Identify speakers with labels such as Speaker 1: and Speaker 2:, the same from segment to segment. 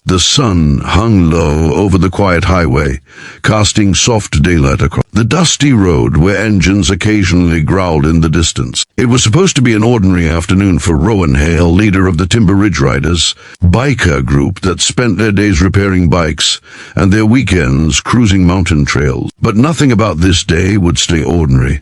Speaker 1: The sun hung low over the quiet highway, casting soft daylight across the dusty road where engines occasionally growled in the distance. It was supposed to be an ordinary afternoon for Rowan Hale, leader of the Timber Ridge Riders, biker group that spent their days repairing bikes and their weekends cruising mountain trails. But nothing about this day would stay ordinary.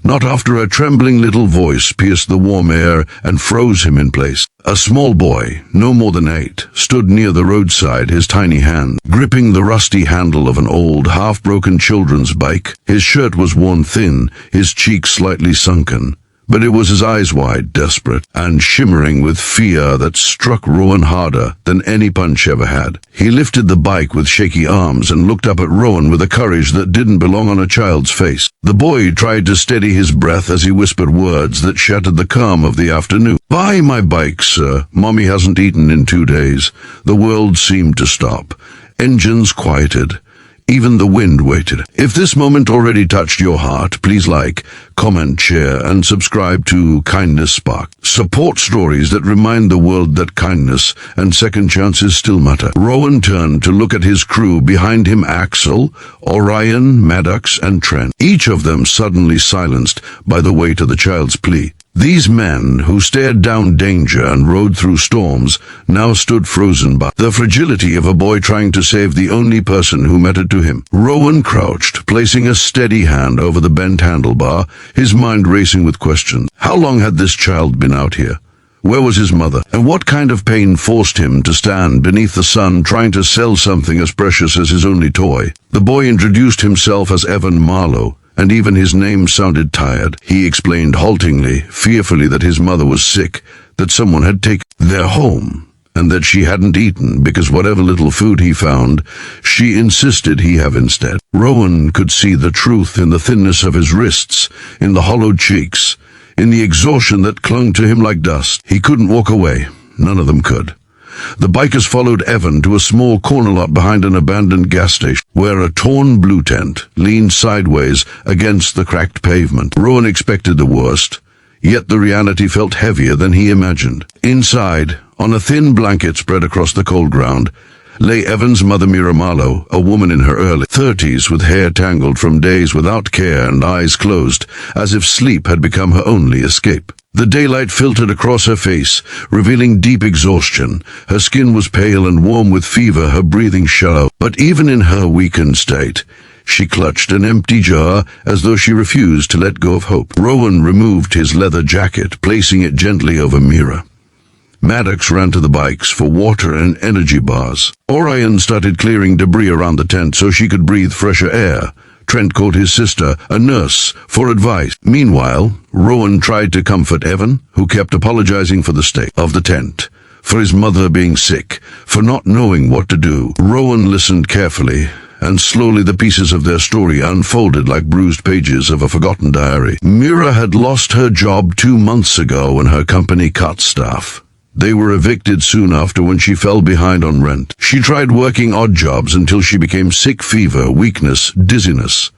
Speaker 1: Not after a trembling little voice pierced the warm air and froze him in place. A small boy, no more than 8, stood near the roadside, his tiny hand gripping the rusty handle of an old, half-broken children's bike. His shirt was worn thin, his cheeks slightly sunken, but it was his eyes wide, desperate, and shimmering with fear that struck Rowan harder than any punch ever had. He lifted the bike with shaky arms and looked up at Rowan with a courage that didn't belong on a child's face. The boy tried to steady his breath as he whispered words that shattered the calm of the afternoon. "Buy my bike, sir. Mommy hasn't eaten in 2 days." The world seemed to stop. Engines quieted. Even the wind waited. If this moment already touched your heart, please like, comment, share, and subscribe to Kindness Spark. Support stories that remind the world that kindness and second chances still matter. Rowan turned to look at his crew behind him: Axel, Orion, Maddox, and Trent, each of them suddenly silenced by the weight of the child's plea. These men, who stared down danger and rode through storms, now stood frozen by the fragility of a boy trying to save the only person who mattered to him. Rowan crouched, placing a steady hand over the bent handlebar, his mind racing with questions. How long had this child been out here? Where was his mother? And what kind of pain forced him to stand beneath the sun trying to sell something as precious as his only toy? The boy introduced himself as Evan Marlowe, and even his name sounded tired. He explained haltingly, fearfully, that his mother was sick, that someone had taken their home, and that she hadn't eaten because whatever little food he found, she insisted he have instead. Rowan could see the truth in the thinness of his wrists, in the hollowed cheeks, in the exhaustion that clung to him like dust. He couldn't walk away. None of them could. The bikers followed Evan to a small corner lot behind an abandoned gas station, where a torn blue tent leaned sideways against the cracked pavement. Rowan expected the worst, yet the reality felt heavier than he imagined. Inside, on a thin blanket spread across the cold ground, lay Evan's mother, Mira Marlowe, a woman in her early 30s with hair tangled from days without care and eyes closed, as if sleep had become her only escape. The daylight filtered across her face, revealing deep exhaustion. Her skin was pale and warm with fever, her breathing shallow. But even in her weakened state, she clutched an empty jar as though she refused to let go of hope. Rowan removed his leather jacket, placing it gently over Mira. Maddox ran to the bikes for water and energy bars. Orion started clearing debris around the tent so she could breathe fresher air. Trent called his sister, a nurse, for advice. Meanwhile, Rowan tried to comfort Evan, who kept apologizing for the state of the tent, for his mother being sick, for not knowing what to do. Rowan listened carefully, and slowly the pieces of their story unfolded like bruised pages of a forgotten diary. Mira had lost her job 2 months ago when her company cut staff. They were evicted soon after when she fell behind on rent. She tried working odd jobs until she became sick, fever, weakness, dizziness,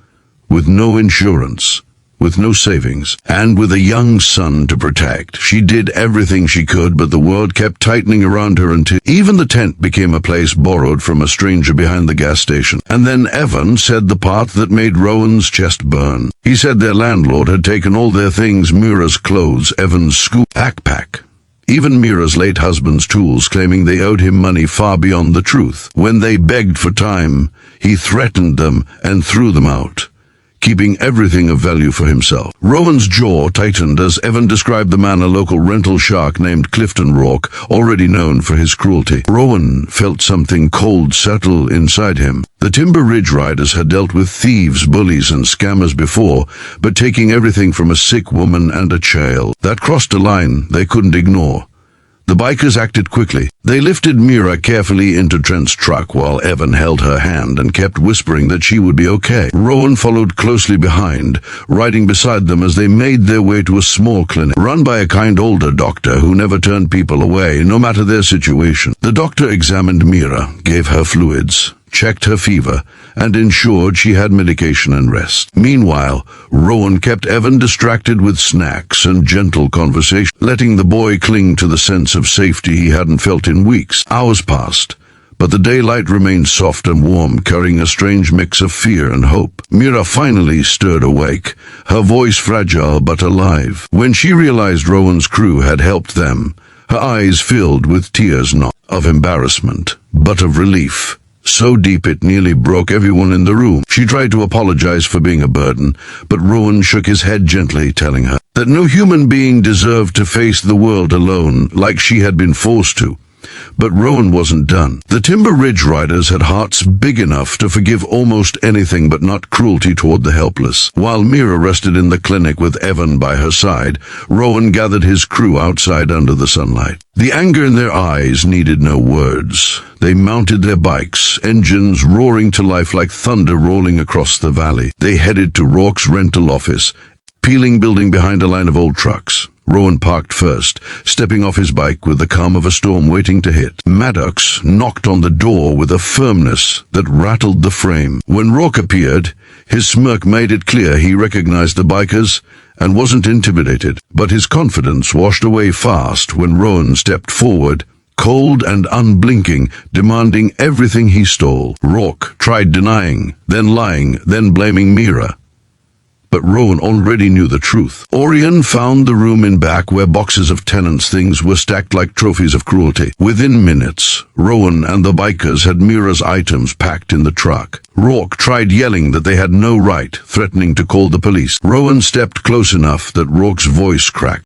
Speaker 1: with no insurance, with no savings, and with a young son to protect. She did everything she could, but the world kept tightening around her until even the tent became a place borrowed from a stranger behind the gas station. And then Evan said the part that made Rowan's chest burn. He said their landlord had taken all their things: Mira's clothes, Evan's school backpack, even Mira's late husband's tools, claiming they owed him money far beyond the truth. When they begged for time, he threatened them and threw them out, keeping everything of value for himself. Rowan's jaw tightened as Evan described the man, a local rental shark named Clifton Rourke, already known for his cruelty. Rowan felt something cold settle inside him. The Timber Ridge Riders had dealt with thieves, bullies, and scammers before, but taking everything from a sick woman and a child, that crossed a line they couldn't ignore. The bikers acted quickly. They lifted Mira carefully into Trent's truck while Evan held her hand and kept whispering that she would be okay. Rowan followed closely behind, riding beside them as they made their way to a small clinic run by a kind older doctor who never turned people away, no matter their situation. The doctor examined Mira, gave her fluids, checked her fever, and ensured she had medication and rest. Meanwhile, Rowan kept Evan distracted with snacks and gentle conversation, letting the boy cling to the sense of safety he hadn't felt in weeks. Hours passed, but the daylight remained soft and warm, carrying a strange mix of fear and hope. Mira finally stirred awake, her voice fragile but alive. When she realized Rowan's crew had helped them, her eyes filled with tears, not of embarrassment, but of relief. So deep it nearly broke everyone in the room. She tried to apologize for being a burden, but Rowan shook his head gently, telling her that no human being deserved to face the world alone like she had been forced to. But Rowan wasn't done. The Timber Ridge Riders had hearts big enough to forgive almost anything but not cruelty toward the helpless. While Mira rested in the clinic with Evan by her side, Rowan gathered his crew outside under the sunlight. The anger in their eyes needed no words. They mounted their bikes, engines roaring to life like thunder rolling across the valley. They headed to Rourke's rental office, peeling building behind a line of old trucks. Rowan parked first, stepping off his bike with the calm of a storm waiting to hit. Maddox knocked on the door with a firmness that rattled the frame. When Rourke appeared, his smirk made it clear he recognized the bikers and wasn't intimidated. But his confidence washed away fast when Rowan stepped forward, cold and unblinking, demanding everything he stole. Rourke tried denying, then lying, then blaming Mira. But Rowan already knew the truth. Orion found the room in back where boxes of tenants' things were stacked like trophies of cruelty. Within minutes, Rowan and the bikers had Mira's items packed in the truck. Rourke tried yelling that they had no right, threatening to call the police. Rowan stepped close enough that Rourke's voice cracked.